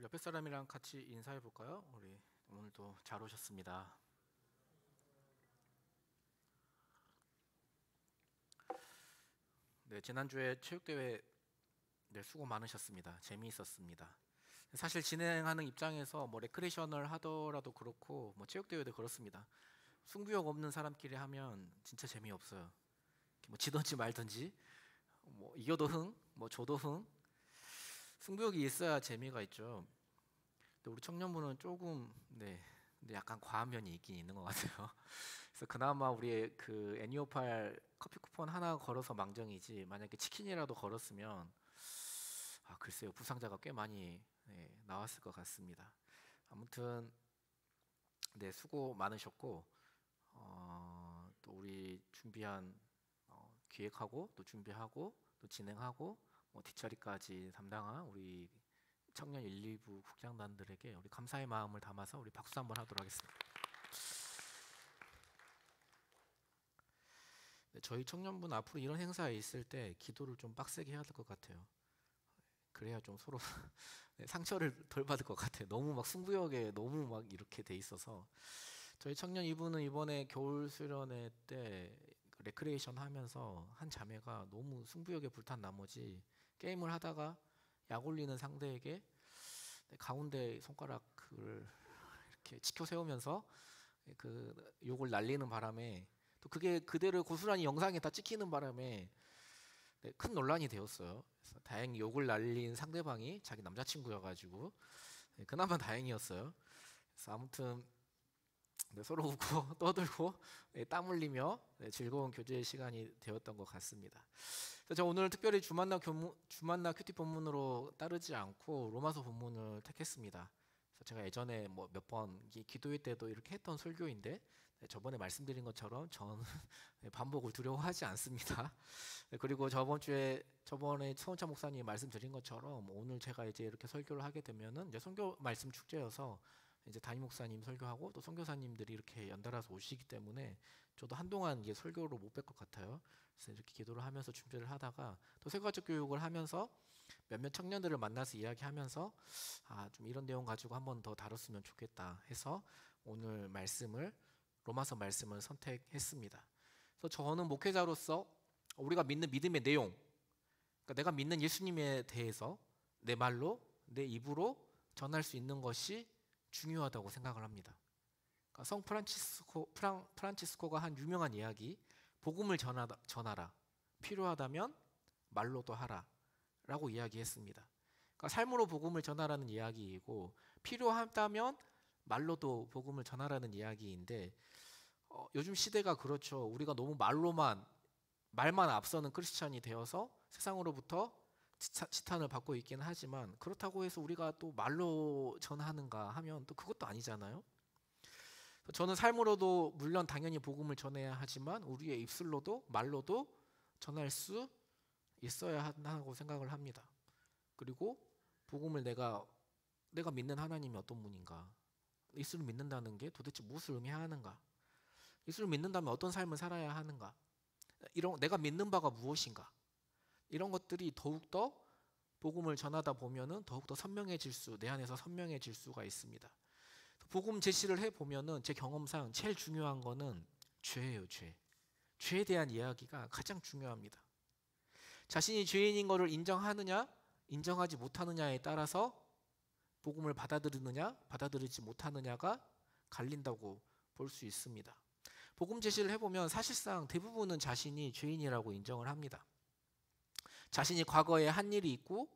우리 옆에 사람이랑 같이 인사해 볼까요? 우리 오늘도 잘 오셨습니다. 네, 지난주에 체육대회 수고 많으셨습니다. 재미있었습니다. 사실 진행하는 입장에서 뭐 레크레이션을 하더라도 그렇고 뭐 체육대회도 그렇습니다. 승부욕 없는 사람끼리 하면 진짜 재미없어요. 뭐 지든지 말든지 뭐 이겨도 흥, 뭐 져도 흥. 승부욕이 있어야 재미가 있죠. 근데 우리 청년부는 조금 근데 약간 과한 면이 있긴 있는 것 같아요. 그래서 그나마 우리의 그 애니어팔 커피 쿠폰 하나 걸어서 망정이지, 만약에 치킨이라도 걸었으면 글쎄요, 부상자가 꽤 많이 나왔을 것 같습니다. 아무튼 수고 많으셨고, 또 우리 준비한 기획하고 또 준비하고 또 진행하고 뭐 뒷처리까지 담당한 우리 청년 1, 2부 국장단들에게 우리 감사의 마음을 담아서 우리 박수 한번 하도록 하겠습니다. 저희 청년부는 앞으로 이런 행사에 있을 때 기도를 좀 빡세게 해야 될 것 같아요. 그래야 좀 서로 상처를 덜 받을 것 같아요. 너무 막 승부욕에 너무 막 이렇게 돼 있어서. 저희 청년 2부는 이번에 겨울 수련회 때 레크레이션 하면서 한 자매가 너무 승부욕에 불탄 나머지 게임을 하다가 약 올리는 상대에게 가운데 손가락을 이렇게 치켜 세우면서 그 욕을 날리는 바람에, 또 그게 그대로 고스란히 영상에 다 찍히는 바람에 큰 논란이 되었어요. 그래서 다행히 욕을 날린 상대방이 자기 남자친구여가지고 그나마 다행이었어요. 그래서 아무튼 서로 웃고 떠들고 땀 흘리며 즐거운 교제 시간이 되었던 것 같습니다. 그래서 저 오늘 특별히 주만나 큐티 본문으로 따르지 않고 로마서 본문을 택했습니다. 그래서 제가 예전에 뭐 몇 번 기도회 때도 이렇게 했던 설교인데, 저번에 말씀드린 것처럼 저는 반복을 두려워하지 않습니다. 그리고 저번에 서원차 목사님 말씀드린 것처럼 오늘 제가 이제 이렇게 설교를 하게 되면은 이제 선교 말씀 축제여서 이제 담임 목사님 설교하고 또 선교사님들이 이렇게 연달아서 오시기 때문에 저도 한동안 이게 설교를 못 뵐 것 같아요. 그래서 이렇게 기도를 하면서 준비를 하다가 또 세가족 교육을 하면서 몇몇 청년들을 만나서 이야기하면서 좀 이런 내용 가지고 한번 더 다뤘으면 좋겠다 해서 오늘 로마서 말씀을 선택했습니다. 그래서 저는 목회자로서 우리가 믿는 믿음의 내용, 그러니까 내가 믿는 예수님에 대해서 내 말로 내 입으로 전할 수 있는 것이 중요하다고 생각을 합니다. 그러니까 성 프란치스코가 한 유명한 이야기, 복음을 전하라, 필요하다면 말로도 하라 라고 이야기했습니다. 그러니까 삶으로 복음을 전하라는 이야기이고, 필요하다면 말로도 복음을 전하라는 이야기인데, 요즘 시대가 그렇죠. 우리가 너무 말만 앞서는 크리스찬이 되어서 세상으로부터 지탄을 받고 있기는 하지만, 그렇다고 해서 우리가 또 말로 전하는가 하면 또 그것도 아니잖아요. 저는 삶으로도 물론 당연히 복음을 전해야 하지만 우리의 입술로도 말로도 전할 수 있어야 한다고 생각을 합니다. 그리고 복음을 내가 믿는 하나님이 어떤 분인가, 예수를 믿는다는 게 도대체 무엇을 의미하는가, 예수를 믿는다면 어떤 삶을 살아야 하는가, 내가 믿는 바가 무엇인가, 이런 것들이 더욱더 복음을 전하다 보면은 더욱더 내 안에서 선명해질 수가 있습니다. 복음 제시를 해보면은 제 경험상 제일 중요한 거는 죄예요. 죄에 대한 이야기가 가장 중요합니다. 자신이 죄인인 것을 인정하느냐 인정하지 못하느냐에 따라서 복음을 받아들이느냐 받아들이지 못하느냐가 갈린다고 볼 수 있습니다. 복음 제시를 해보면 사실상 대부분은 자신이 죄인이라고 인정을 합니다. 자신이 과거에 한 일이 있고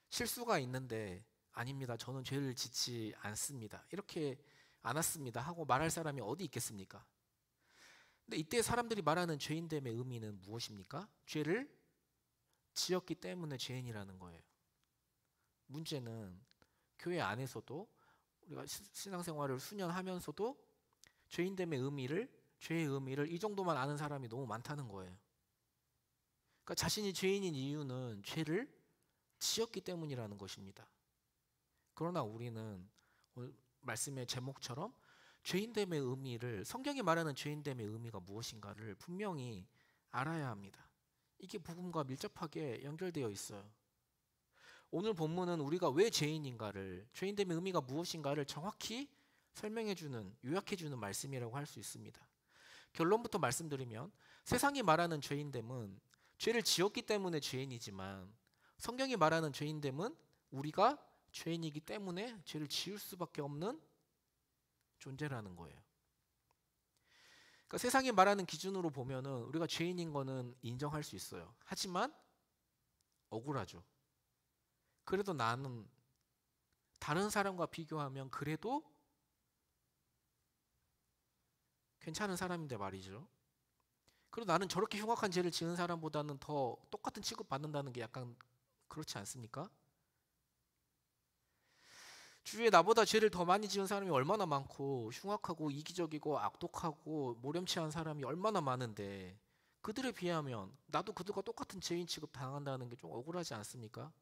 실수가 있는데, 아닙니다, 저는 죄를 짓지 않습니다, 이렇게 안 왔습니다 하고 말할 사람이 어디 있겠습니까? 근데 이때 사람들이 말하는 죄인됨의 의미는 무엇입니까? 죄를 지었기 때문에 죄인이라는 거예요. 문제는 교회 안에서도 우리가 신앙생활을 수년 하면서도 죄의 의미를 이 정도만 아는 사람이 너무 많다는 거예요. 그러니까 자신이 죄인인 이유는 죄를 지었기 때문이라는 것입니다. 그러나 우리는 오늘 말씀의 제목처럼 죄인됨의 의미를, 성경이 말하는 죄인됨의 의미가 무엇인가를 분명히 알아야 합니다. 이게 복음과 밀접하게 연결되어 있어요. 오늘 본문은 우리가 왜 죄인인가를, 죄인됨의 의미가 무엇인가를 정확히 설명해주는, 요약해주는 말씀이라고 할 수 있습니다. 결론부터 말씀드리면 세상이 말하는 죄인됨은 죄를 지었기 때문에 죄인이지만, 성경이 말하는 죄인됨은 우리가 죄인이기 때문에 죄를 지을 수밖에 없는 존재라는 거예요. 그러니까 세상이 말하는 기준으로 보면은 우리가 죄인인 거는 인정할 수 있어요. 하지만 억울하죠. 그래도 나는 다른 사람과 비교하면 그래도 괜찮은 사람인데 말이죠. 그리고 나는 저렇게 흉악한 죄를 지은 사람보다는 더 똑같은 취급 받는다는 게 약간 그렇지 않습니까? 주위에 나보다 죄를 더 많이 지은 사람이 얼마나 많고, 흉악하고 이기적이고 악독하고 모렴치한 사람이 얼마나 많은데, 그들에 비하면 나도 그들과 똑같은 죄인 취급 당한다는 게 좀 억울하지 않습니까?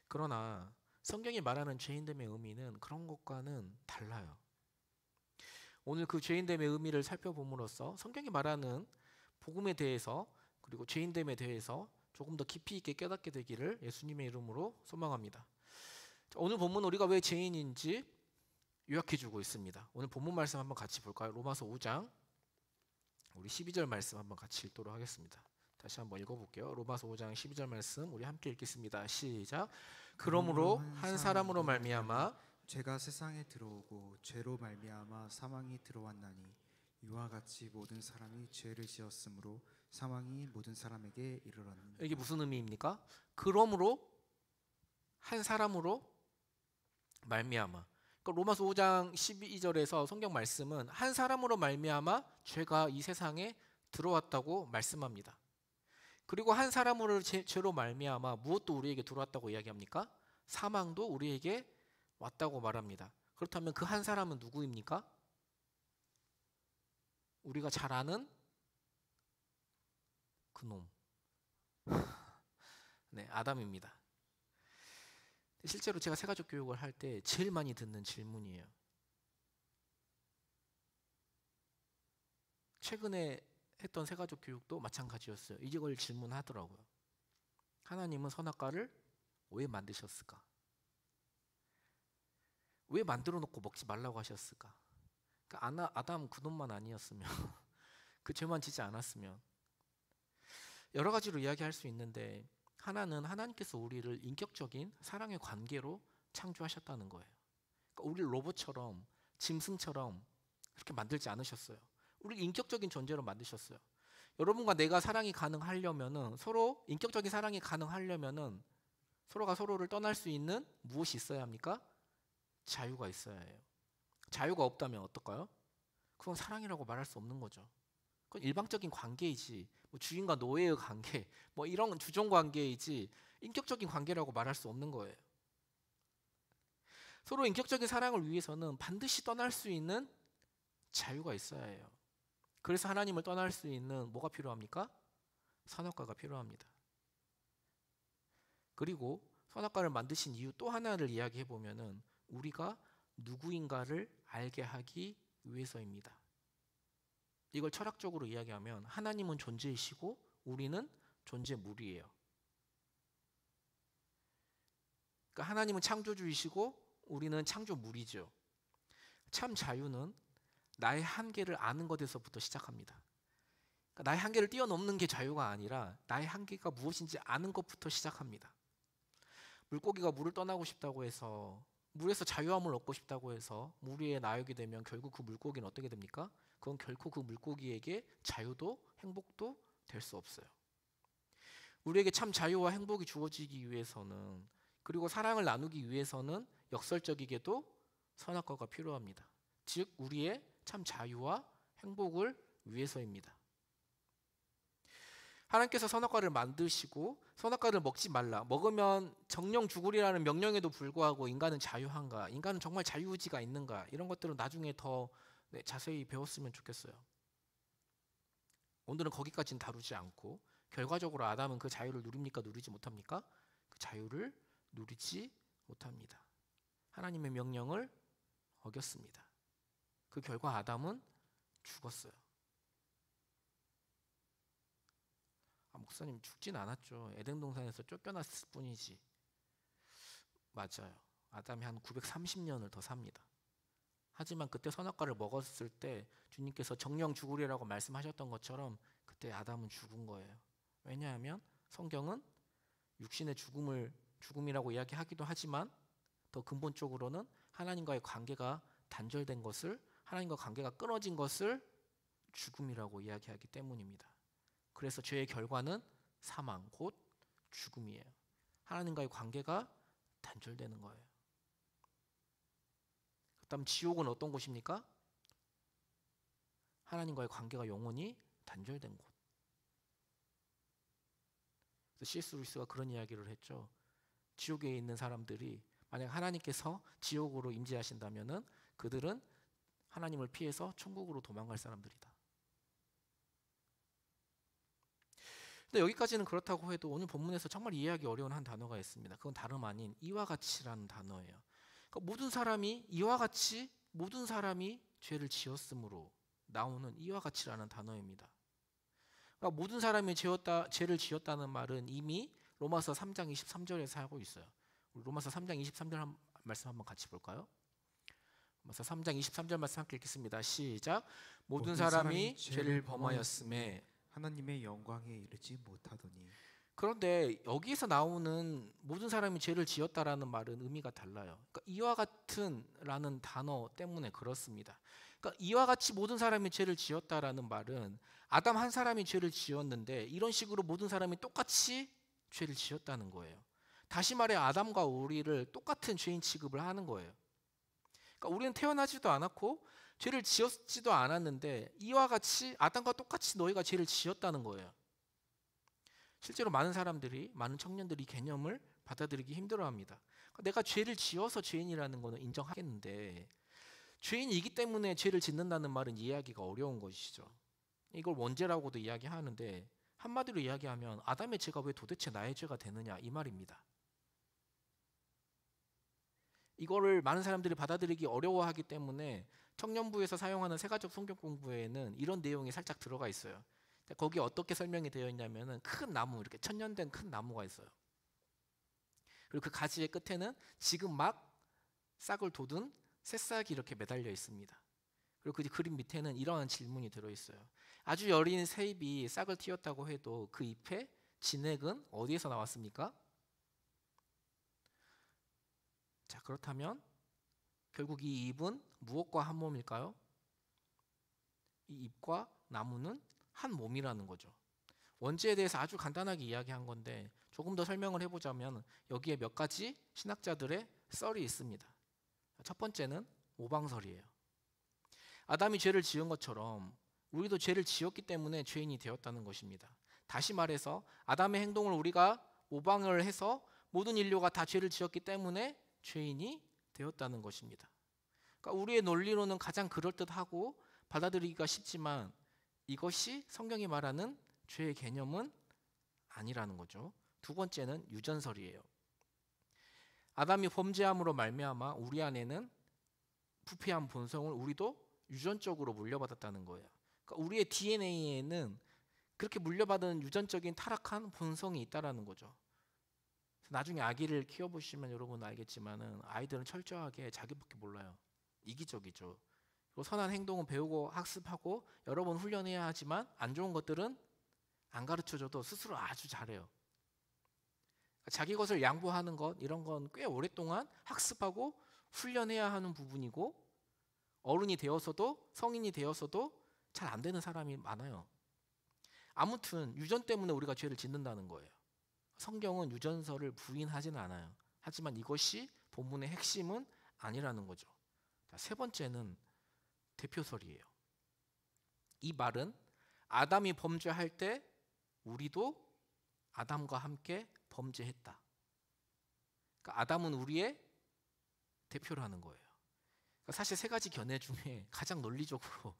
그러나 성경이 말하는 죄인됨의 의미는 그런 것과는 달라요. 오늘 그 죄인됨의 의미를 살펴봄으로써 성경이 말하는 복음에 대해서, 그리고 죄인됨에 대해서 조금 더 깊이 있게 깨닫게 되기를 예수님의 이름으로 소망합니다. 오늘 본문 우리가 왜 죄인인지 요약해주고 있습니다. 오늘 본문 말씀 한번 같이 볼까요? 로마서 5장 우리 12절 말씀 한번 같이 읽도록 하겠습니다. 다시 한번 읽어볼게요. 로마서 5장 12절 말씀 우리 함께 읽겠습니다. 시작. 그러므로 한 사람으로 말미암아 죄가 세상에 들어오고 죄로 말미암아 사망이 들어왔나니, 이와 같이 모든 사람이 죄를 지었으므로 사망이 모든 사람에게 이르렀느니라. 이게 무슨 의미입니까? 그러므로 한 사람으로 말미암아. 그러니까 로마서 5장 12절에서 성경 말씀은 한 사람으로 말미암아 죄가 이 세상에 들어왔다고 말씀합니다. 그리고 한 사람으로 죄로 말미암아 무엇도 우리에게 들어왔다고 이야기합니까? 사망도 우리에게 왔다고 말합니다. 그렇다면 그 한 사람은 누구입니까? 우리가 잘 아는 그놈, 네, 아담입니다. 실제로 제가 새가족 교육을 할 때 제일 많이 듣는 질문이에요. 최근에 했던 새가족 교육도 마찬가지였어요. 이걸 질문하더라고요. 하나님은 선악과를 왜 만드셨을까? 왜 만들어 놓고 먹지 말라고 하셨을까? 그러니까 아담 그놈만 아니었으면 그 죄만 지지 않았으면, 여러 가지로 이야기할 수 있는데, 하나는 하나님께서 우리를 인격적인 사랑의 관계로 창조하셨다는 거예요. 그러니까 우리를 로봇처럼, 짐승처럼 그렇게 만들지 않으셨어요. 우리를 인격적인 존재로 만드셨어요. 여러분과 내가 사랑이 가능하려면은, 서로 인격적인 사랑이 가능하려면은 서로가 서로를 떠날 수 있는 무엇이 있어야 합니까? 자유가 있어야 해요. 자유가 없다면 어떨까요? 그건 사랑이라고 말할 수 없는 거죠. 그건 일방적인 관계이지, 뭐 주인과 노예의 관계, 뭐 이런 주종 관계이지 인격적인 관계라고 말할 수 없는 거예요. 서로 인격적인 사랑을 위해서는 반드시 떠날 수 있는 자유가 있어야 해요. 그래서 하나님을 떠날 수 있는 뭐가 필요합니까? 선악과가 필요합니다. 그리고 선악과를 만드신 이유 또 하나를 이야기해 보면은 우리가 누구인가를 알게 하기 위해서입니다. 이걸 철학적으로 이야기하면 하나님은 존재이시고 우리는 존재물이에요. 그러니까 하나님은 창조주이시고 우리는 창조물이죠. 참 자유는 나의 한계를 아는 것에서부터 시작합니다. 그러니까 나의 한계를 뛰어넘는 게 자유가 아니라 나의 한계가 무엇인지 아는 것부터 시작합니다. 물고기가 물을 떠나고 싶다고 해서, 물에서 자유함을 얻고 싶다고 해서 물 위에 나오게 되면 결국 그 물고기는 어떻게 됩니까? 그건 결코 그 물고기에게 자유도 행복도 될 수 없어요. 우리에게 참 자유와 행복이 주어지기 위해서는, 그리고 사랑을 나누기 위해서는 역설적이게도 선악과가 필요합니다. 즉 우리의 참 자유와 행복을 위해서입니다. 하나님께서 선악과를 만드시고 선악과를 먹지 말라, 먹으면 정령 죽으리라는 명령에도 불구하고 인간은 자유한가, 인간은 정말 자유의지가 있는가, 이런 것들은 나중에 더 자세히 배웠으면 좋겠어요. 오늘은 거기까지는 다루지 않고, 결과적으로 아담은 그 자유를 누립니까? 누리지 못합니까? 그 자유를 누리지 못합니다. 하나님의 명령을 어겼습니다. 그 결과 아담은 죽었어요. 목사님 죽진 않았죠. 에덴 동산에서 쫓겨났을 뿐이지. 맞아요. 아담이 한 930년을 더 삽니다. 하지만 그때 선악과를 먹었을 때 주님께서 정령 죽으리라고 말씀하셨던 것처럼 그때 아담은 죽은 거예요. 왜냐하면 성경은 육신의 죽음이라고 이야기하기도 하지만 더 근본적으로는 하나님과의 관계가 단절된 것을, 하나님과 관계가 끊어진 것을 죽음이라고 이야기하기 때문입니다. 그래서 죄의 결과는 사망, 곧 죽음이에요. 하나님과의 관계가 단절되는 거예요. 그다음 지옥은 어떤 곳입니까? 하나님과의 관계가 영원히 단절된 곳. 그래서 C.S. 루이스가 그런 이야기를 했죠. 지옥에 있는 사람들이 만약 하나님께서 지옥으로 임재하신다면은 그들은 하나님을 피해서 천국으로 도망갈 사람들이다. 근데 여기까지는 그렇다고 해도 오늘 본문에서 정말 이해하기 어려운 한 단어가 있습니다. 그건 다름 아닌 이와 같이라는 단어예요. 그러니까 모든 사람이 죄를 지었으므로 나오는 이와 같이라는 단어입니다. 그러니까 모든 사람이 죄를 지었다는 말은 이미 로마서 3장 23절에서 하고 있어요. 우리 로마서 3장 23절 말씀 한번 같이 볼까요? 로마서 3장 23절 말씀 함께 읽겠습니다. 시작. 모든 사람이 죄를 범하였음에 하나님의 영광에 이르지 못하더니. 그런데 여기에서 나오는 모든 사람이 죄를 지었다라는 말은 의미가 달라요. 그러니까 이와 같은라는 단어 때문에 그렇습니다. 그러니까 이와 같이 모든 사람이 죄를 지었다라는 말은 아담 한 사람이 죄를 지었는데 이런 식으로 모든 사람이 똑같이 죄를 지었다는 거예요. 다시 말해 아담과 우리를 똑같은 죄인 취급을 하는 거예요. 그러니까 우리는 태어나지도 않았고 죄를 지었지도 않았는데 이와 같이 아담과 똑같이 너희가 죄를 지었다는 거예요. 실제로 많은 청년들이 이 개념을 받아들이기 힘들어합니다. 그러니까 내가 죄를 지어서 죄인이라는 거는 인정하겠는데 죄인이기 때문에 죄를 짓는다는 말은 이해하기가 어려운 것이죠. 이걸 원죄라고도 이야기하는데 한마디로 이야기하면 아담의 죄가 왜 도대체 나의 죄가 되느냐 이 말입니다. 이거를 많은 사람들이 받아들이기 어려워하기 때문에 청년부에서 사용하는 세가족 성경 공부에는 이런 내용이 살짝 들어가 있어요. 거기에 어떻게 설명이 되어 있냐면은 큰 나무, 이렇게 천년된 큰 나무가 있어요. 그리고 그 가지의 끝에는 지금 막 싹을 돋은 새싹이 이렇게 매달려 있습니다. 그리고 그 그림 밑에는 이러한 질문이 들어 있어요. 아주 여린 새잎이 싹을 틔웠다고 해도 그 잎의 진액은 어디에서 나왔습니까? 자, 그렇다면 결국 이 잎은 무엇과 한 몸일까요? 이 잎과 나무는 한 몸이라는 거죠. 원죄에 대해서 아주 간단하게 이야기한 건데 조금 더 설명을 해보자면 여기에 몇 가지 신학자들의 썰이 있습니다. 첫 번째는 모방설이에요. 아담이 죄를 지은 것처럼 우리도 죄를 지었기 때문에 죄인이 되었다는 것입니다. 다시 말해서 아담의 행동을 우리가 모방을 해서 모든 인류가 다 죄를 지었기 때문에 죄인이 되었다는 것입니다. 그러니까 우리의 논리로는 가장 그럴듯하고 받아들이기가 쉽지만 이것이 성경이 말하는 죄의 개념은 아니라는 거죠. 두 번째는 유전설이에요. 아담이 범죄함으로 말미암아 우리 안에는 부패한 본성을 우리도 유전적으로 물려받았다는 거예요. 그러니까 우리의 DNA에는 그렇게 물려받은 유전적인 타락한 본성이 있다라는 거죠. 나중에 아기를 키워보시면 여러분 알겠지만은 아이들은 철저하게 자기밖에 몰라요. 이기적이죠. 그리고 선한 행동은 배우고 학습하고 여러 번 훈련해야 하지만 안 좋은 것들은 안 가르쳐줘도 스스로 아주 잘해요. 자기 것을 양보하는 것 이런 건 꽤 오랫동안 학습하고 훈련해야 하는 부분이고 어른이 되어서도 성인이 되어서도 잘 안 되는 사람이 많아요. 아무튼 유전 때문에 우리가 죄를 짓는다는 거예요. 성경은 유전설을 부인하지는 않아요. 하지만 이것이 본문의 핵심은 아니라는 거죠. 세 번째는 대표설이에요. 이 말은 아담이 범죄할 때 우리도 아담과 함께 범죄했다. 그러니까 아담은 우리의 대표라는 거예요. 그러니까 사실 세 가지 견해 중에 가장 논리적으로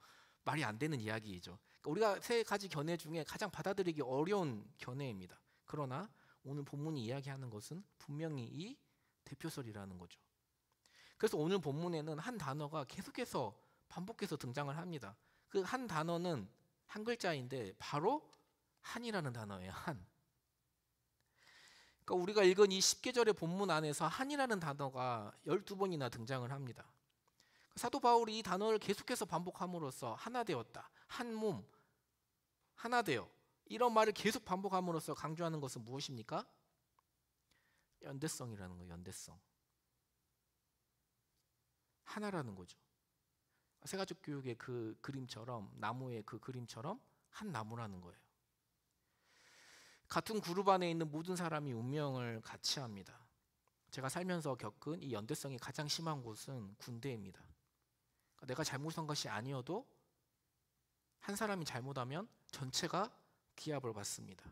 말이 안 되는 이야기이죠. 그러니까 우리가 세 가지 견해 중에 가장 받아들이기 어려운 견해입니다. 그러나 오늘 본문이 이야기하는 것은 분명히 이 대표설이라는 거죠. 그래서 오늘 본문에는 한 단어가 계속해서 반복해서 등장을 합니다. 그 한 단어는 한 글자인데 바로 한이라는 단어예요. 한. 그러니까 우리가 읽은 이 10계절의 본문 안에서 한이라는 단어가 12번이나 등장을 합니다. 사도 바울이 이 단어를 계속해서 반복함으로써 하나 되었다, 한 몸, 하나 되어, 이런 말을 계속 반복함으로써 강조하는 것은 무엇입니까? 연대성이라는 거예요. 연대성. 하나라는 거죠. 세가족 교육의 그 그림처럼, 나무의 그 그림처럼 한 나무라는 거예요. 같은 그룹 안에 있는 모든 사람이 운명을 같이 합니다. 제가 살면서 겪은 이 연대성이 가장 심한 곳은 군대입니다. 내가 잘못한 것이 아니어도 한 사람이 잘못하면 전체가 기합을 받습니다.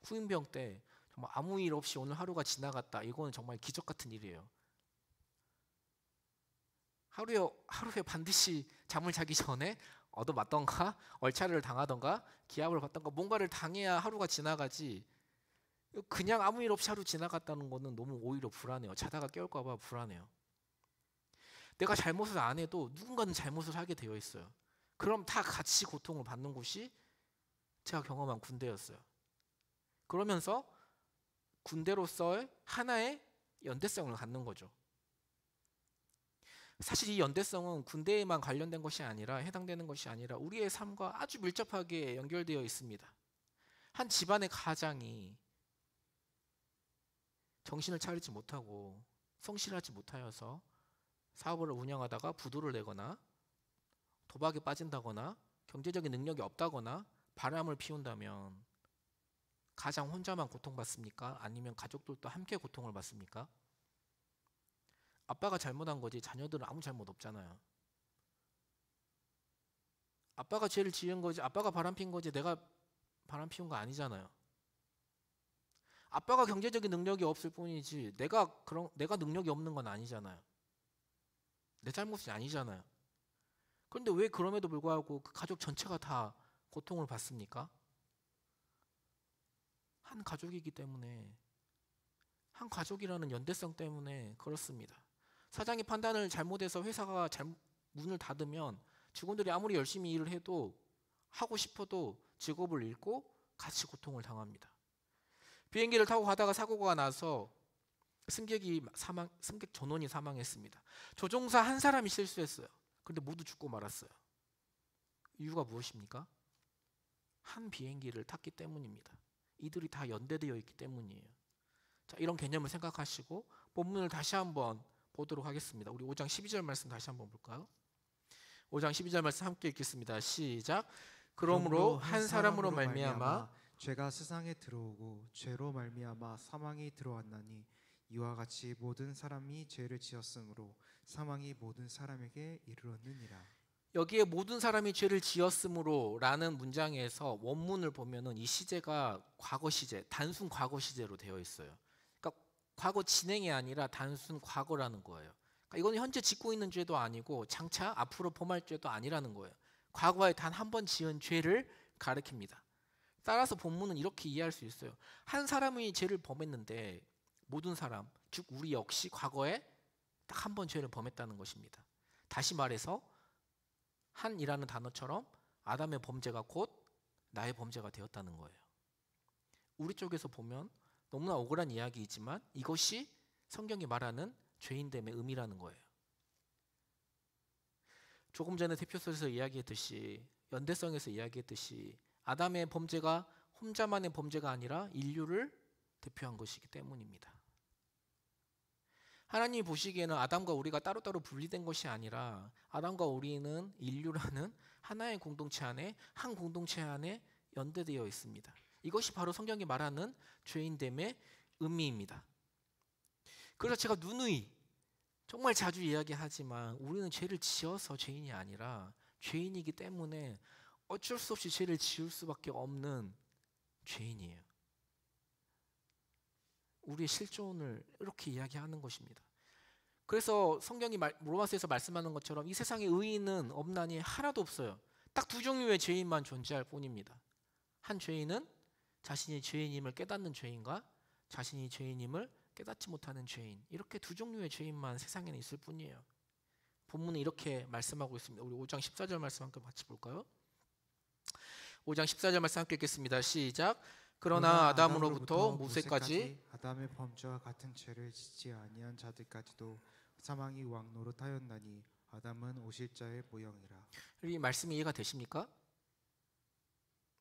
후임병 때 정말 아무 일 없이 오늘 하루가 지나갔다. 이거는 정말 기적 같은 일이에요. 하루에 반드시 잠을 자기 전에 얻어맞던가 얼차려를 당하던가 기합을 받던가 뭔가를 당해야 하루가 지나가지, 그냥 아무 일 없이 하루 지나갔다는 거는 너무 오히려 불안해요. 자다가 깨울까 봐 불안해요. 내가 잘못을 안 해도 누군가는 잘못을 하게 되어 있어요. 그럼 다 같이 고통을 받는 곳이 제가 경험한 군대였어요. 그러면서 군대로서의 하나의 연대성을 갖는 거죠. 사실 이 연대성은 군대에만 관련된 것이 아니라, 해당되는 것이 아니라 우리의 삶과 아주 밀접하게 연결되어 있습니다. 한 집안의 가장이 정신을 차리지 못하고 성실하지 못하여서 사업을 운영하다가 부도를 내거나 도박에 빠진다거나 경제적인 능력이 없다거나 바람을 피운다면 가장 혼자만 고통받습니까? 아니면 가족들도 함께 고통을 받습니까? 아빠가 잘못한 거지 자녀들은 아무 잘못 없잖아요. 아빠가 죄를 지은 거지, 아빠가 바람 핀 거지 내가 바람 피운 거 아니잖아요. 아빠가 경제적인 능력이 없을 뿐이지 내가 능력이 없는 건 아니잖아요. 내 잘못이 아니잖아요. 그런데 왜 그럼에도 불구하고 그 가족 전체가 다 고통을 받습니까? 한 가족이기 때문에, 한 가족이라는 연대성 때문에 그렇습니다. 사장이 판단을 잘못해서 회사가 문을 닫으면 직원들이 아무리 열심히 일을 해도, 하고 싶어도 직업을 잃고 같이 고통을 당합니다. 비행기를 타고 가다가 사고가 나서 승객 전원이 사망했습니다. 조종사 한 사람이 실수했어요. 그런데 모두 죽고 말았어요. 이유가 무엇입니까? 한 비행기를 탔기 때문입니다. 이들이 다 연대되어 있기 때문이에요. 자, 이런 개념을 생각하시고 본문을 다시 한번 보도록 하겠습니다. 우리 5장 12절 말씀 다시 한번 볼까요? 5장 12절 말씀 함께 읽겠습니다. 시작. 그러므로 한 사람으로 말미암아 죄가 세상에 들어오고 죄로 말미암아 사망이 들어왔나니 이와 같이 모든 사람이 죄를 지었으므로 사망이 모든 사람에게 이르렀느니라. 여기에 모든 사람이 죄를 지었으므로 라는 문장에서 원문을 보면은 이 시제가 과거 시제, 단순 과거 시제로 되어 있어요. 그러니까 과거 진행이 아니라 단순 과거라는 거예요. 그러니까 이건 현재 짓고 있는 죄도 아니고 장차 앞으로 범할 죄도 아니라는 거예요. 과거에 단 한 번 지은 죄를 가리킵니다. 따라서 본문은 이렇게 이해할 수 있어요. 한 사람이 죄를 범했는데 모든 사람, 즉 우리 역시 과거에 딱 한 번 죄를 범했다는 것입니다. 다시 말해서 한이라는 단어처럼 아담의 범죄가 곧 나의 범죄가 되었다는 거예요. 우리 쪽에서 보면 너무나 억울한 이야기이지만 이것이 성경이 말하는 죄인됨의 의미라는 거예요. 조금 전에 대표서에서 이야기했듯이, 연대성에서 이야기했듯이 아담의 범죄가 혼자만의 범죄가 아니라 인류를 대표한 것이기 때문입니다. 하나님이 보시기에는 아담과 우리가 따로따로 분리된 것이 아니라 아담과 우리는 인류라는 하나의 공동체 안에, 한 공동체 안에 연대되어 있습니다. 이것이 바로 성경이 말하는 죄인됨의 의미입니다. 그래서 제가 누누이 정말 자주 이야기하지만 우리는 죄를 지어서 죄인이 아니라 죄인이기 때문에 어쩔 수 없이 죄를 지을 수밖에 없는 죄인이에요. 우리의 실존을 이렇게 이야기하는 것입니다. 그래서 성경이 로마서에서 말씀하는 것처럼 이 세상에 의인은 없나니 하나도 없어요. 딱 두 종류의 죄인만 존재할 뿐입니다. 한 죄인은 자신이 죄인임을 깨닫는 죄인과 자신이 죄인임을 깨닫지 못하는 죄인, 이렇게 두 종류의 죄인만 세상에는 있을 뿐이에요. 본문은 이렇게 말씀하고 있습니다. 우리 5장 14절 말씀 함께 같이 볼까요? 5장 14절 말씀 함께 읽겠습니다. 시작. 그러나 아담으로부터 모세까지 아담의 범죄와 같은 죄를 짓지 아니한 자들까지도 사망이 왕노릇하였나니 아담은 오실자의 모형이라. 이 말씀이 이해가 되십니까?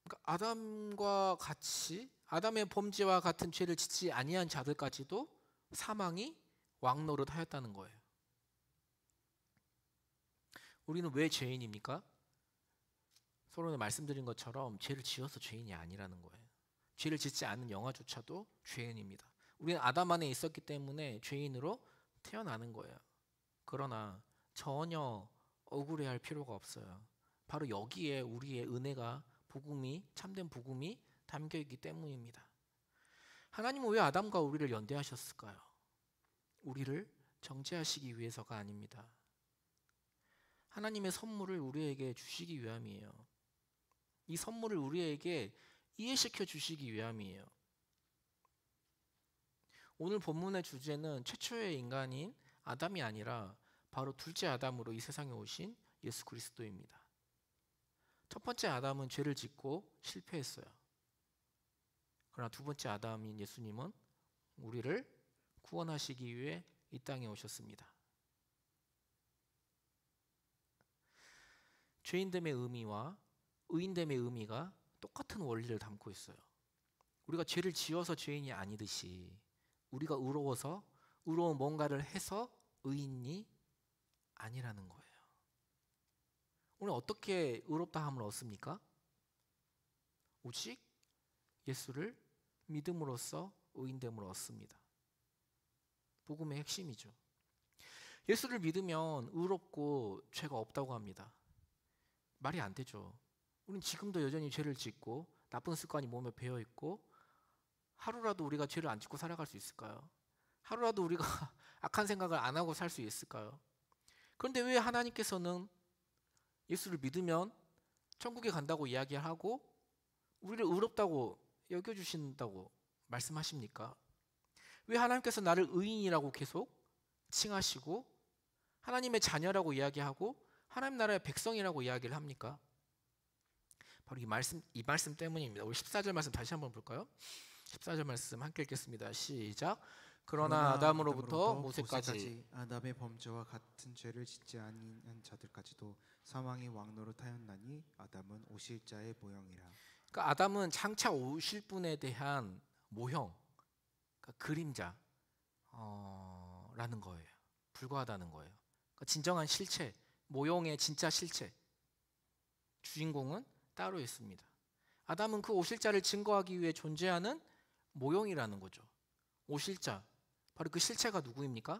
그러니까 아담과 같이 아담의 범죄와 같은 죄를 짓지 아니한 자들까지도 사망이 왕노릇하였다는 거예요. 우리는 왜 죄인입니까? 서론에 말씀드린 것처럼 죄를 지어서 죄인이 아니라는 거예요. 죄를 짓지 않은 영아조차도 죄인입니다. 우리는 아담 안에 있었기 때문에 죄인으로 태어나는 거예요. 그러나 전혀 억울해할 필요가 없어요. 바로 여기에 우리의 은혜가 참된 복음이 담겨 있기 때문입니다. 하나님은 왜 아담과 우리를 연대하셨을까요? 우리를 정죄하시기 위해서가 아닙니다. 하나님의 선물을 우리에게 주시기 위함이에요. 이 선물을 우리에게 이해시켜 주시기 위함이에요. 오늘 본문의 주제는 최초의 인간인 아담이 아니라 바로 둘째 아담으로 이 세상에 오신 예수 그리스도입니다. 첫 번째 아담은 죄를 짓고 실패했어요. 그러나 두 번째 아담인 예수님은 우리를 구원하시기 위해 이 땅에 오셨습니다. 죄인됨의 의미와 의인됨의 의미가 똑같은 원리를 담고 있어요. 우리가 죄를 지어서 죄인이 아니듯이 우리가 의로워서 의로운 뭔가를 해서 의인이 아니라는 거예요. 오늘 어떻게 의롭다함을 얻습니까? 오직 예수를 믿음으로써 의인됨을 얻습니다. 복음의 핵심이죠. 예수를 믿으면 의롭고 죄가 없다고 합니다. 말이 안 되죠. 우리는 지금도 여전히 죄를 짓고 나쁜 습관이 몸에 배어 있고 하루라도 우리가 죄를 안 짓고 살아갈 수 있을까요? 하루라도 우리가 악한 생각을 안 하고 살 수 있을까요? 그런데 왜 하나님께서는 예수를 믿으면 천국에 간다고 이야기하고 우리를 의롭다고 여겨주신다고 말씀하십니까? 왜 하나님께서 나를 의인이라고 계속 칭하시고 하나님의 자녀라고 이야기하고 하나님 나라의 백성이라고 이야기를 합니까? 바로 이 말씀 때문입니다. 우리 14절 말씀 다시 한번 볼까요? 14절 말씀 함께 읽겠습니다. 시작. 그러나 아담으로부터 모세까지 아담의 범죄와 같은 죄를 짓지 아니한 자들까지도 사망이 왕노릇하였나니 아담은 오실 자의 모형이라. 그러니까 아담은 장차 오실 분에 대한 모형, 그러니까 그림자 라는 거예요. 불과하다는 거예요. 그러니까 진정한 실체, 모형의 진짜 실체, 주인공은 따로 있습니다. 아담은 그 오실 자를 증거하기 위해 존재하는 모형이라는 거죠. 오실 자, 바로 그 실체가 누구입니까?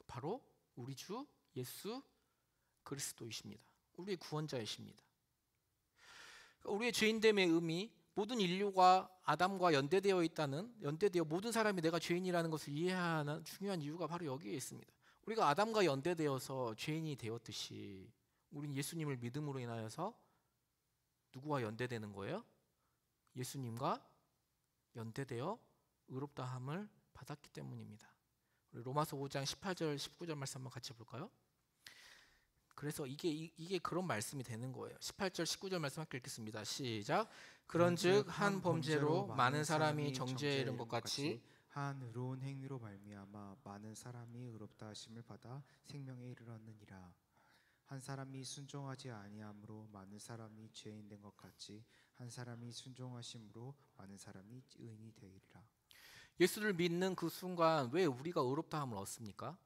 바로 우리 주 예수 그리스도이십니다. 우리의 구원자이십니다. 우리의 죄인됨의 의미, 모든 인류가 아담과 연대되어 모든 사람이 내가 죄인이라는 것을 이해하는 중요한 이유가 바로 여기에 있습니다. 우리가 아담과 연대되어서 죄인이 되었듯이 우린 예수님을 믿음으로 인하여서 누구와 연대되는 거예요? 예수님과 연대되어 의롭다함을 받았기 때문입니다. 우리 로마서 5장 18절 19절 말씀 한번 같이 볼까요? 그래서 이게 그런 말씀이 되는 거예요. 18절 19절 말씀 함께 읽겠습니다. 시작. 그런즉 한 범죄로 많은 사람이 정죄에 이른 것 같이 한 의로운 행위로 말미암아 많은 사람이 의롭다 하심을 받아 생명에 이르렀느니라. 한 사람이 순종하지 아니함으로 많은 사람이 죄인 된 것 같이 한 사람이 순종하심으로 많은 사람이 의인이 되리라. 예수를 믿는 그 순간 왜 우리가 의롭다함을 얻습니까?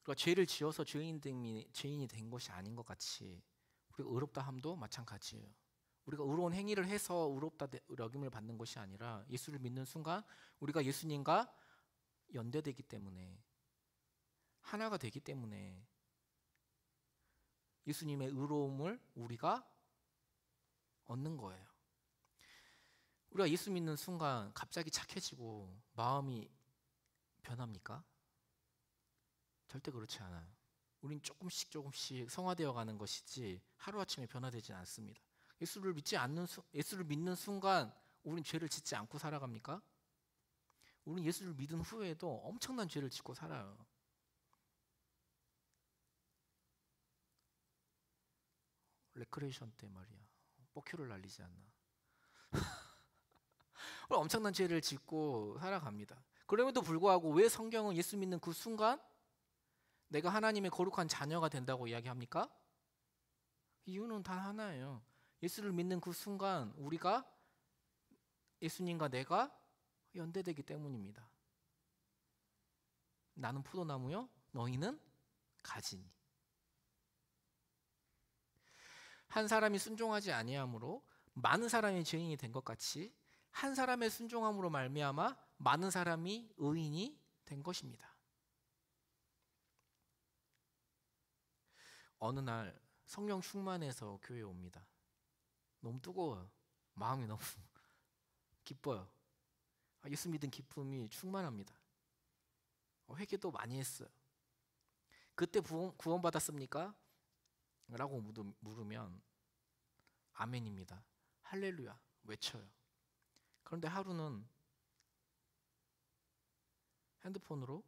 우리가 죄를 지어서 죄인이 된 것이 아닌 것 같이 우리가 의롭다함도 마찬가지예요. 우리가 의로운 행위를 해서 의롭다 여김을 받는 것이 아니라 예수를 믿는 순간 우리가 예수님과 연대되기 때문에 하나가 되기 때문에 예수님의 의로움을 우리가 얻는 거예요. 우리가 예수 믿는 순간 갑자기 착해지고 마음이 변합니까? 절대 그렇지 않아요. 우린 조금씩 성화되어 가는 것이지 하루아침에 변화되지 않습니다. 예수를 믿는 순간 우린 죄를 짓지 않고 살아갑니까? 우린 예수를 믿은 후에도 엄청난 죄를 짓고 살아요. 레크레이션 때 말이야. 뻑큐를 날리지 않나. 엄청난 죄를 짓고 살아갑니다. 그럼에도 불구하고 왜 성경은 예수 믿는 그 순간 내가 하나님의 거룩한 자녀가 된다고 이야기합니까? 이유는 단 하나예요. 예수를 믿는 그 순간 우리가 예수님과 내가 연대되기 때문입니다. 나는 포도나무요, 너희는 가지니. 한 사람이 순종하지 아니함으로 많은 사람이 죄인이 된 것 같이 한 사람의 순종함으로 말미암아 많은 사람이 의인이 된 것입니다. 어느 날 성령 충만해서 교회에 옵니다. 너무 뜨거워요. 마음이 너무 기뻐요. 예수 믿은 기쁨이 충만합니다. 회개도 많이 했어요. 그때 구원받았습니까? 라고 물으면 아멘입니다. 할렐루야 외쳐요. 그런데 하루는 핸드폰으로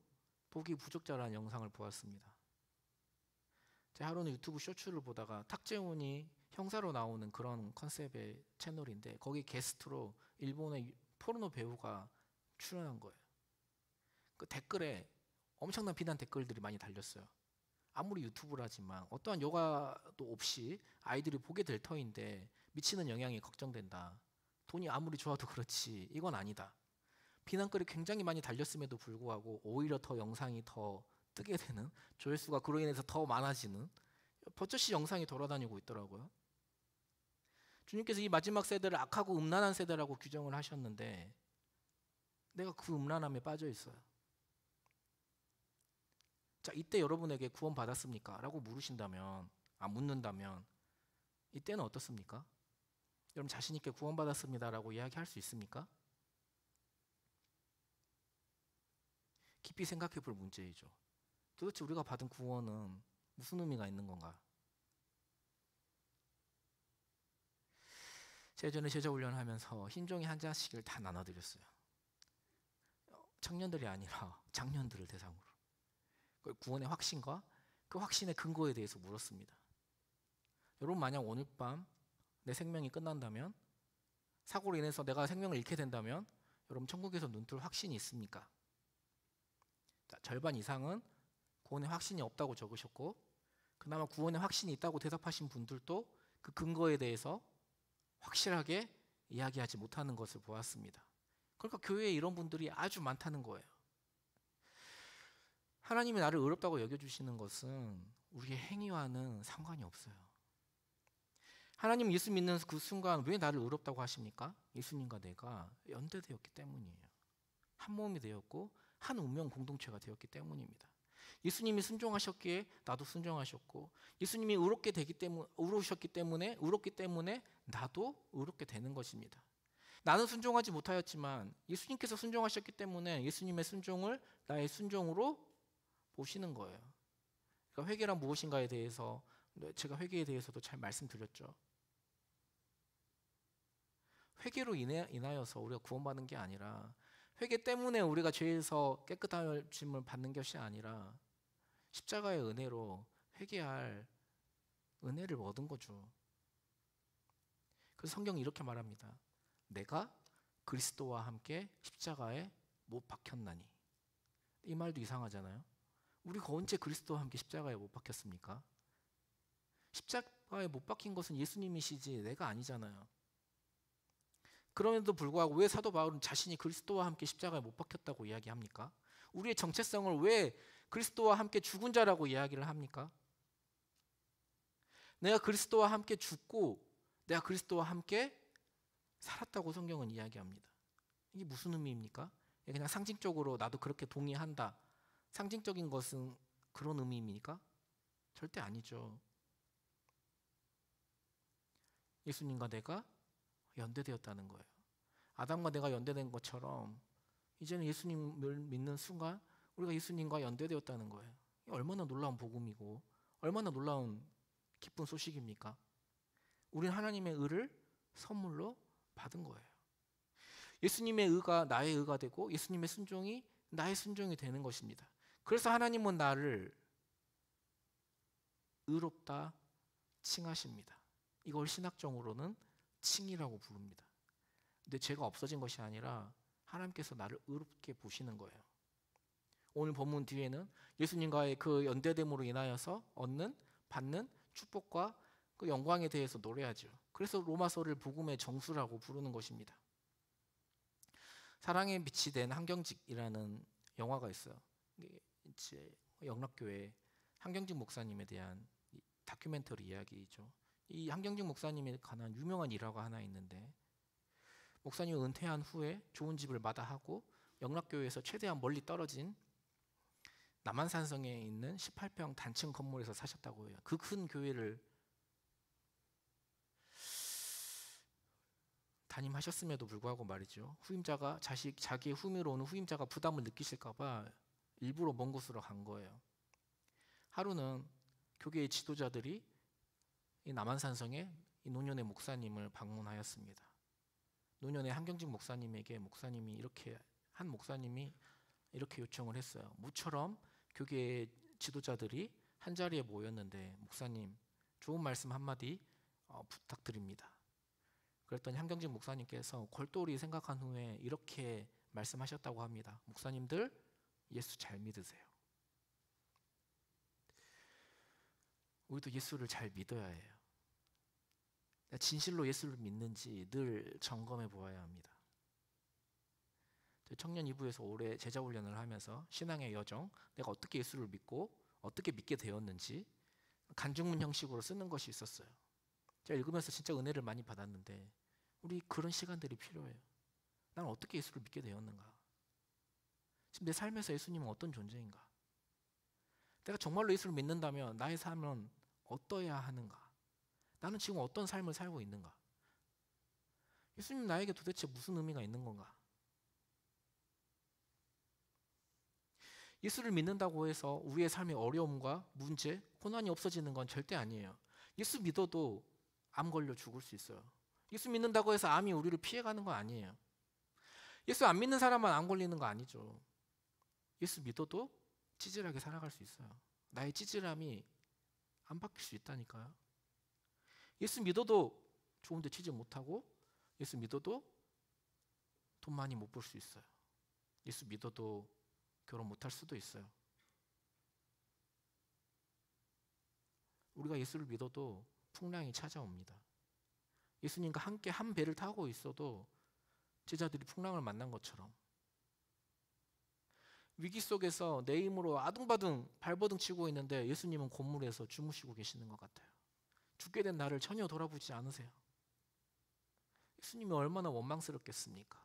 보기 부적절한 영상을 보았습니다. 하루는 유튜브 쇼츠를 보다가 탁재훈이 형사로 나오는 그런 컨셉의 채널인데 거기 게스트로 일본의 포르노 배우가 출연한 거예요. 그 댓글에 엄청난 비난 댓글들이 많이 달렸어요. 아무리 유튜브라지만 어떠한 여과도 없이 아이들이 보게 될 터인데 미치는 영향이 걱정된다. 돈이 아무리 좋아도 그렇지 이건 아니다. 비난글이 굉장히 많이 달렸음에도 불구하고 오히려 더 영상이 더 뜨게 되는, 조회수가 그로 인해서 더 많아지는 버젓이 영상이 돌아다니고 있더라고요. 주님께서 이 마지막 세대를 악하고 음란한 세대라고 규정을 하셨는데 내가 그 음란함에 빠져 있어요. 자, 이때 여러분에게 구원 받았습니까? 라고 묻는다면 이때는 어떻습니까? 여러분 자신 있게 구원 받았습니다라고 이야기할 수 있습니까? 깊이 생각해 볼 문제이죠. 도대체 우리가 받은 구원은 무슨 의미가 있는 건가? 제가 전에 제자 훈련하면서 흰종이 한 장씩을 다 나눠드렸어요. 청년들이 아니라 장년들을 대상으로. 구원의 확신과 그 확신의 근거에 대해서 물었습니다. 여러분 만약 오늘 밤 내 생명이 끝난다면, 사고로 인해서 내가 생명을 잃게 된다면 여러분 천국에서 눈뜰 확신이 있습니까? 자, 절반 이상은 구원의 확신이 없다고 적으셨고, 그나마 구원의 확신이 있다고 대답하신 분들도 그 근거에 대해서 확실하게 이야기하지 못하는 것을 보았습니다. 그러니까 교회에 이런 분들이 아주 많다는 거예요. 하나님이 나를 의롭다고 여겨주시는 것은 우리의 행위와는 상관이 없어요. 하나님 예수 믿는 그 순간 왜 나를 의롭다고 하십니까? 예수님과 내가 연대되었기 때문이에요. 한 몸이 되었고 한 운명 공동체가 되었기 때문입니다. 예수님이 순종하셨기에 나도 순종하셨고, 예수님이 의로우셨기 때문에 나도 의롭게 되는 것입니다. 나는 순종하지 못하였지만 예수님께서 순종하셨기 때문에 예수님의 순종을 나의 순종으로 보시는 거예요. 그러니까 회개란 무엇인가에 대해서 제가 회개에 대해서도 잘 말씀드렸죠. 회개로 인하여서 우리가 구원받는 게 아니라, 회개 때문에 우리가 죄에서 깨끗함을 받는 것이 아니라 십자가의 은혜로 회개할 은혜를 얻은 거죠. 그래서 성경이 이렇게 말합니다. 내가 그리스도와 함께 십자가에 못 박혔나니. 이 말도 이상하잖아요. 우리가 언제 그리스도와 함께 십자가에 못 박혔습니까? 십자가에 못 박힌 것은 예수님이시지 내가 아니잖아요. 그럼에도 불구하고 왜 사도 바울은 자신이 그리스도와 함께 십자가에 못 박혔다고 이야기합니까? 우리의 정체성을 왜 그리스도와 함께 죽은 자라고 이야기를 합니까? 내가 그리스도와 함께 죽고 내가 그리스도와 함께 살았다고 성경은 이야기합니다. 이게 무슨 의미입니까? 그냥 상징적으로 나도 그렇게 동의한다, 상징적인 것은 그런 의미입니까? 절대 아니죠. 예수님과 내가 연대되었다는 거예요. 아담과 내가 연대된 것처럼 이제는 예수님을 믿는 순간 우리가 예수님과 연대되었다는 거예요. 얼마나 놀라운 복음이고 얼마나 놀라운 기쁜 소식입니까? 우리는 하나님의 의를 선물로 받은 거예요. 예수님의 의가 나의 의가 되고 예수님의 순종이 나의 순종이 되는 것입니다. 그래서 하나님은 나를 의롭다 칭하십니다. 이걸 신학적으로는 칭이라고 부릅니다. 근데 죄가 없어진 것이 아니라 하나님께서 나를 의롭게 보시는 거예요. 오늘 본문 뒤에는 예수님과의 그 연대됨으로 인하여서 받는 축복과 그 영광에 대해서 노래하죠. 그래서 로마서를 복음의 정수라고 부르는 것입니다. 사랑의 빛이 된 한경직이라는 영화가 있어요. 이제 영락교회 한경직 목사님에 대한 다큐멘터리 이야기죠. 이 한경직 목사님에 관한 유명한 일화가 하나 있는데, 목사님이 은퇴한 후에 좋은 집을 마다하고 영락교회에서 최대한 멀리 떨어진 남한산성에 있는 18평 단층 건물에서 사셨다고 해요. 그 큰 교회를 담임하셨음에도 불구하고 말이죠, 후임자가 자기의 후임으로 오는 후임자가 부담을 느끼실까봐 일부러 먼 곳으로 간 거예요. 하루는 교계의 지도자들이 이 남한산성에 이 노년의 목사님을 방문하였습니다. 노년의 한경직 목사님에게 목사님이 이렇게 요청을 했어요. 모처럼 교계의 지도자들이 한 자리에 모였는데 목사님, 좋은 말씀 한마디 부탁드립니다. 그랬더니 한경직 목사님께서 골똘히 생각한 후에 이렇게 말씀하셨다고 합니다. 목사님들, 예수 잘 믿으세요. 우리도 예수를 잘 믿어야 해요. 진실로 예수를 믿는지 늘 점검해 보아야 합니다. 청년 2부에서 올해 제자 훈련을 하면서 신앙의 여정, 내가 어떻게 예수를 믿고 어떻게 믿게 되었는지 간증문 형식으로 쓰는 것이 있었어요. 제가 읽으면서 진짜 은혜를 많이 받았는데, 우리 그런 시간들이 필요해요. 나는 어떻게 예수를 믿게 되었는가? 지금 내 삶에서 예수님은 어떤 존재인가? 내가 정말로 예수를 믿는다면 나의 삶은 어떠해야 하는가? 나는 지금 어떤 삶을 살고 있는가? 예수님 나에게 도대체 무슨 의미가 있는 건가? 예수를 믿는다고 해서 우리의 삶의 어려움과 문제, 고난이 없어지는 건 절대 아니에요. 예수 믿어도 암 걸려 죽을 수 있어요. 예수 믿는다고 해서 암이 우리를 피해가는 건 아니에요. 예수 안 믿는 사람만 암 걸리는 거 아니죠. 예수 믿어도 찌질하게 살아갈 수 있어요. 나의 찌질함이 안 바뀔 수 있다니까요. 예수 믿어도 좋은 데 취직 못하고, 예수 믿어도 돈 많이 못 벌 수 있어요. 예수 믿어도 결혼 못할 수도 있어요. 우리가 예수를 믿어도 풍랑이 찾아옵니다. 예수님과 함께 한 배를 타고 있어도 제자들이 풍랑을 만난 것처럼 위기 속에서 내 힘으로 아둥바둥 발버둥 치고 있는데 예수님은 곤물에서 주무시고 계시는 것 같아요. 죽게 된 나를 전혀 돌아보지 않으세요. 예수님이 얼마나 원망스럽겠습니까?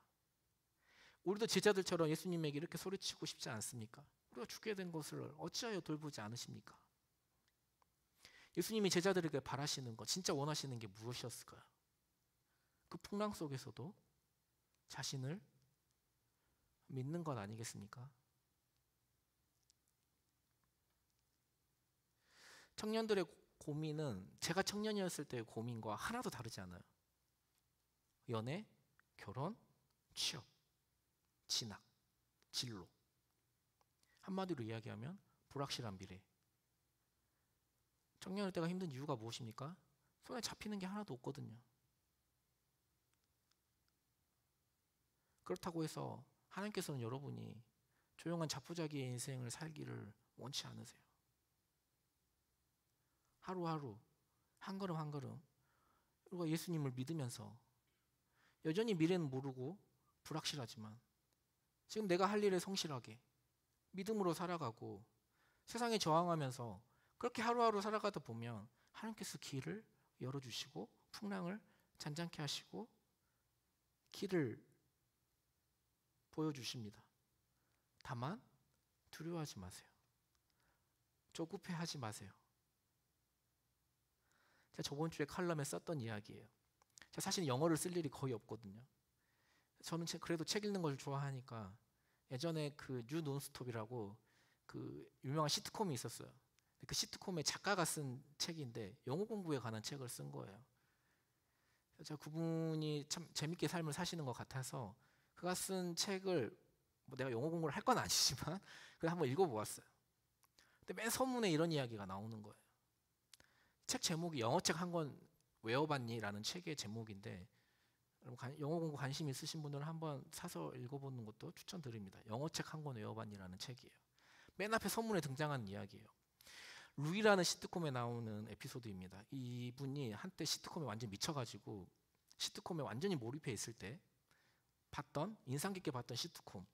우리도 제자들처럼 예수님에게 이렇게 소리치고 싶지 않습니까? 우리가 죽게 된 것을 어찌하여 돌보지 않으십니까? 예수님이 제자들에게 바라시는 것, 진짜 원하시는 게 무엇이었을까요? 그 풍랑 속에서도 자신을 믿는 것 아니겠습니까? 청년들의 고민은 제가 청년이었을 때의 고민과 하나도 다르지 않아요. 연애, 결혼, 취업, 진학, 진로. 한마디로 이야기하면 불확실한 미래. 청년일 때가 힘든 이유가 무엇입니까? 손에 잡히는 게 하나도 없거든요. 그렇다고 해서 하나님께서는 여러분이 조용한 자포자기의 인생을 살기를 원치 않으세요. 하루하루 한 걸음 한 걸음 우리가 예수님을 믿으면서 여전히 미래는 모르고 불확실하지만 지금 내가 할 일에 성실하게 믿음으로 살아가고 세상에 저항하면서 그렇게 하루하루 살아가다 보면 하나님께서 길을 열어주시고 풍랑을 잔잔케 하시고 길을 보여주십니다. 다만 두려워하지 마세요. 조급해하지 마세요. 제가 저번 주에 칼럼에 썼던 이야기예요. 제가 사실 영어를 쓸 일이 거의 없거든요. 저는 그래도 책 읽는 걸 좋아하니까 예전에 그 뉴 논스톱이라고 그 유명한 시트콤이 있었어요. 그 시트콤의 작가가 쓴 책인데 영어 공부에 관한 책을 쓴 거예요. 제가 그분이 참 재밌게 삶을 사시는 것 같아서 그가 쓴 책을 내가 영어 공부를 할 건 아니지만 그냥 한번 읽어보았어요. 근데 맨 서문에 이런 이야기가 나오는 거예요. 책 제목이 영어 책 한 권 외워봤니?라는 책의 제목인데 영어 공부 관심 있으신 분들은 한번 사서 읽어보는 것도 추천드립니다. 영어 책 한 권 외워봤니라는 책이에요. 맨 앞에 서문에 등장하는 이야기예요. 루이라는 시트콤에 나오는 에피소드입니다. 이분이 한때 시트콤에 완전 미쳐가지고 시트콤에 완전히 몰입해 있을 때 인상 깊게 봤던 시트콤.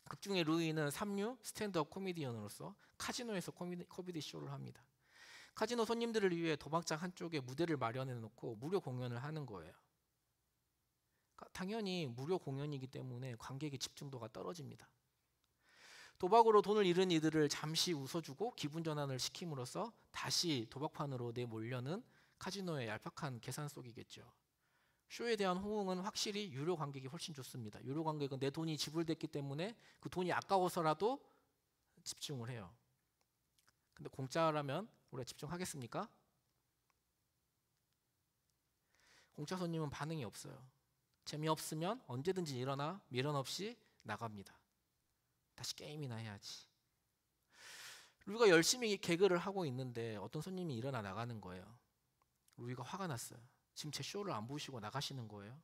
극중의 루이는 삼류 스탠드업 코미디언으로서 카지노에서 코미디 쇼를 합니다. 카지노 손님들을 위해 도박장 한쪽에 무대를 마련해 놓고 무료 공연을 하는 거예요. 당연히 무료 공연이기 때문에 관객의 집중도가 떨어집니다. 도박으로 돈을 잃은 이들을 잠시 웃어주고 기분 전환을 시킴으로써 다시 도박판으로 내몰려는 카지노의 얄팍한 계산 속이겠죠. 쇼에 대한 호응은 확실히 유료 관객이 훨씬 좋습니다. 유료 관객은 내 돈이 지불됐기 때문에 그 돈이 아까워서라도 집중을 해요. 근데 공짜라면 우리가 집중하겠습니까? 공짜 손님은 반응이 없어요. 재미없으면 언제든지 일어나 미련 없이 나갑니다. 다시 게임이나 해야지. 루이가 열심히 개그를 하고 있는데 어떤 손님이 일어나 나가는 거예요. 루이가 화가 났어요. 지금 제 쇼를 안 보시고 나가시는 거예요?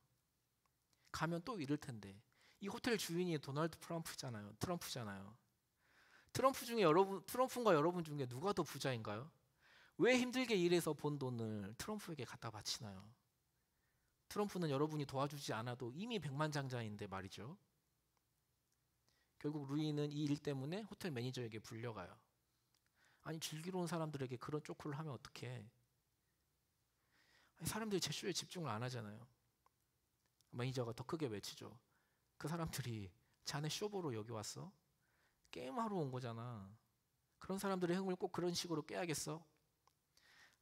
가면 또 이럴 텐데. 이 호텔 주인이 도널드 트럼프잖아요. 트럼프과 여러분 중에 누가 더 부자인가요? 왜 힘들게 일해서 번 돈을 트럼프에게 갖다 바치나요? 트럼프는 여러분이 도와주지 않아도 이미 백만장자인데 말이죠. 결국 루이는 이 일 때문에 호텔 매니저에게 불려가요. 아니 즐기러 온 사람들에게 그런 쪼크를 하면 어떡해. 아니, 사람들이 제 쇼에 집중을 안 하잖아요. 매니저가 더 크게 외치죠. 그 사람들이 자네 쇼 보러 여기 왔어? 게임하러 온 거잖아. 그런 사람들의 흥을 꼭 그런 식으로 깨야겠어?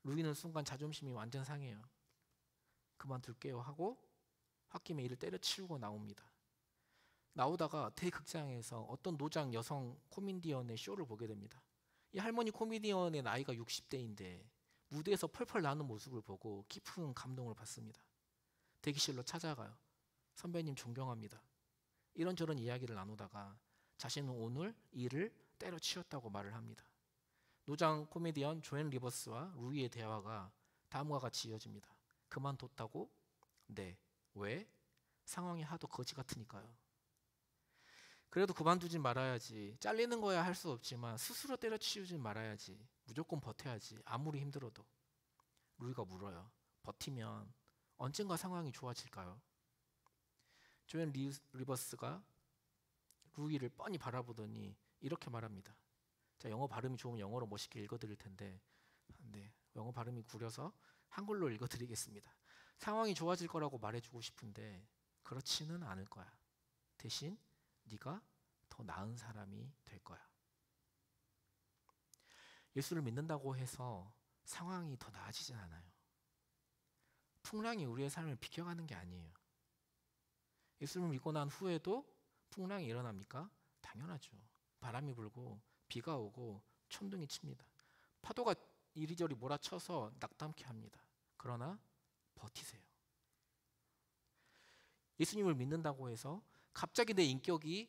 루이는 순간 자존심이 완전 상해요. 그만둘게요 하고 홧김에 이를 때려치우고 나옵니다. 나오다가 대극장에서 어떤 노장 여성 코미디언의 쇼를 보게 됩니다. 이 할머니 코미디언의 나이가 60대인데 무대에서 펄펄 나는 모습을 보고 깊은 감동을 받습니다. 대기실로 찾아가요. 선배님 존경합니다. 이런저런 이야기를 나누다가 자신은 오늘 일을 때려치웠다고 말을 합니다. 노장 코미디언 조앤 리버스와 루이의 대화가 다음과 같이 이어집니다. 그만뒀다고? 네. 왜? 상황이 하도 거지 같으니까요. 그래도 그만두진 말아야지. 잘리는 거야 할 수 없지만 스스로 때려치우진 말아야지. 무조건 버텨야지. 아무리 힘들어도. 루이가 물어요. 버티면 언젠가 상황이 좋아질까요? 조앤 리버스가 루이를 뻔히 바라보더니 이렇게 말합니다. 자, 영어 발음이 좋으면 영어로 멋있게 읽어드릴 텐데 영어 발음이 구려서 한글로 읽어드리겠습니다. 상황이 좋아질 거라고 말해주고 싶은데 그렇지는 않을 거야. 대신 네가 더 나은 사람이 될 거야. 예수를 믿는다고 해서 상황이 더 나아지진 않아요. 풍랑이 우리의 삶을 비켜가는 게 아니에요. 예수를 믿고 난 후에도 풍랑이 일어납니까? 당연하죠. 바람이 불고 비가 오고 천둥이 칩니다. 파도가 이리저리 몰아쳐서 낙담케 합니다. 그러나 버티세요. 예수님을 믿는다고 해서 갑자기 내 인격이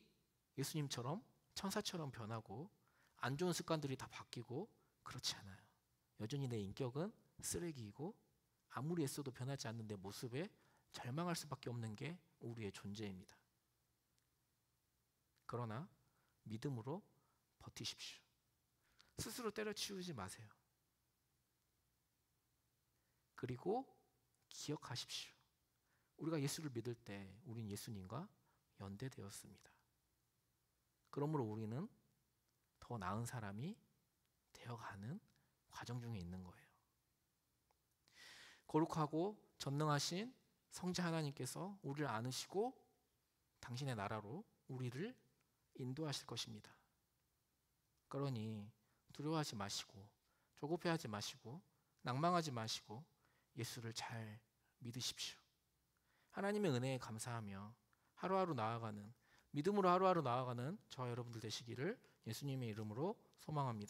예수님처럼 천사처럼 변하고 안 좋은 습관들이 다 바뀌고 그렇지 않아요. 여전히 내 인격은 쓰레기이고 아무리 애써도 변하지 않는 내 모습에 절망할 수밖에 없는 게 우리의 존재입니다. 그러나 믿음으로 버티십시오. 스스로 때려치우지 마세요. 그리고 기억하십시오. 우리가 예수를 믿을 때 우린 예수님과 연대되었습니다. 그러므로 우리는 더 나은 사람이 되어가는 과정 중에 있는 거예요. 거룩하고 전능하신 성자 하나님께서 우리를 안으시고 당신의 나라로 우리를 인도하실 것입니다. 그러니 두려워하지 마시고 조급해하지 마시고 낭망하지 마시고 예수를 잘 믿으십시오. 하나님의 은혜에 감사하며 하루하루 나아가는 믿음으로 하루하루 나아가는 저와 여러분들 되시기를 예수님의 이름으로 소망합니다.